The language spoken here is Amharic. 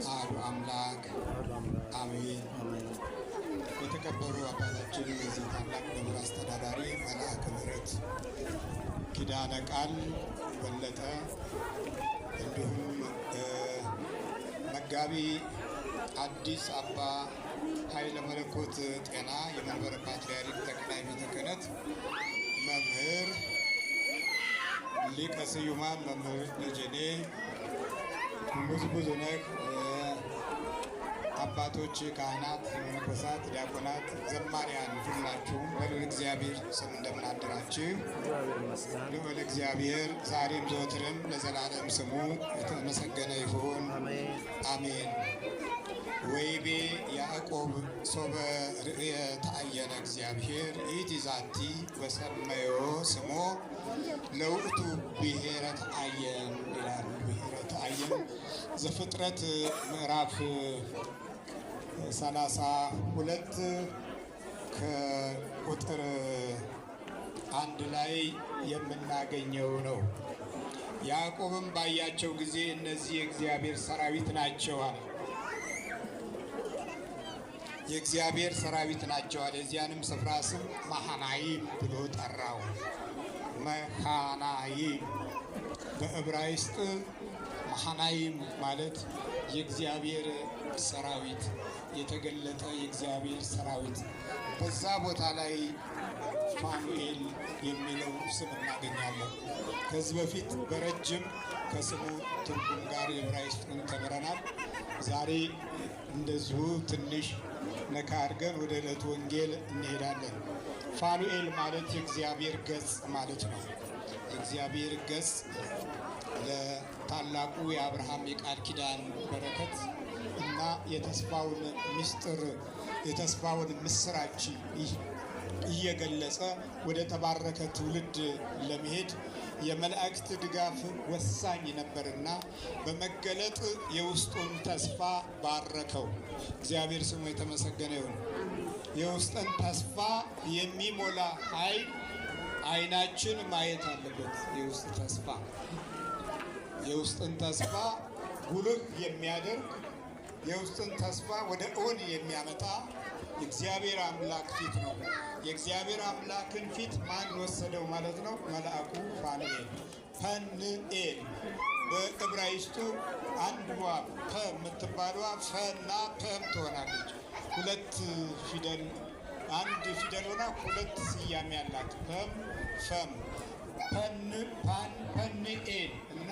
አሐዱ አምላክ አሜን። የተከበሩ አባታችን የዚህ ታላቅ ደብር አስተዳዳሪ መልአከ ምሕረት ኪዳነ ቃል በለጠ፣ እንዲሁም መጋቢ አዲስ አባ ኃይለ መለኮት ጤና የመንበረ ፓትርያርክ ጠቅላይ ቤተ ክህነት መምህር፣ ሊቀ ስዩማን መምህር ደጀኔ፣ ብዙነህ አባቶች፣ ካህናት፣ መነኮሳት፣ ዲያቆናት፣ ዘማሪያን ሁላችሁም በልዑል እግዚአብሔር ስም እንደምን አደራችሁ? ልዑል እግዚአብሔር ዛሬም ዘወትርም ለዘላለም ስሙ የተመሰገነ ይሁን፣ አሜን። ወይቤ ያዕቆብ ሶበ ርእየ ተአየነ እግዚአብሔር ኢቲ ዛቲ ወሰመዮ ስሞ ለውእቱ ብሔረ ተአየን ይላል። ብሔረ ተአየን ዘፍጥረት ምዕራፍ 32 ከቁጥር 1 ላይ የምናገኘው ነው። ያዕቆብም ባያቸው ጊዜ እነዚህ የእግዚአብሔር ሰራዊት ናቸው አለ። የእግዚአብሔር ሰራዊት ናቸው አለ። የዚያንም ስፍራ ስም መሃናይም ብሎ ጠራው። መሃናይም በዕብራይስጥ መሃናይም ማለት የእግዚአብሔር ሰራዊት፣ የተገለጠ የእግዚአብሔር ሰራዊት። በዛ ቦታ ላይ ፋኑኤል የሚለው ስም እናገኛለን። ከዚህ በፊት በረጅም ከስሙ ትርጉም ጋር የዕብራይስጡን ተምረናል። ዛሬ እንደዚሁ ትንሽ ነካ አድርገን ወደ ዕለቱ ወንጌል እንሄዳለን። ፋኑኤል ማለት የእግዚአብሔር ገጽ ማለት ነው። የእግዚአብሔር ገጽ ለታላቁ የአብርሃም የቃል ኪዳን በረከት እና የተስፋውን ምስጢር የተስፋውን ምስራች እየገለጸ ወደ ተባረከ ትውልድ ለመሄድ የመላእክት ድጋፍ ወሳኝ ነበርና በመገለጥ የውስጡን ተስፋ ባረከው። እግዚአብሔር ስሙ የተመሰገነ ይሁን። የውስጥን ተስፋ የሚሞላ ኃይል ዓይናችን ማየት አለበት። የውስጥ ተስፋ የውስጥን ተስፋ ጉልህ የሚያደርግ የውስጥን ተስፋ ወደ እውን የሚያመጣ የእግዚአብሔር አምላክ ፊት ነው። የእግዚአብሔር አምላክን ፊት ማን ወሰደው ማለት ነው? መልአኩ ፋኑኤል። ፐንኤል በዕብራይስጡ አንድ ፐ የምትባለዋ ፈና ፐም ትሆናለች። ሁለት ፊደል አንድ ፊደል ሆና ሁለት ስያሜ ያላት ፐም ፈም ፐንኤል እና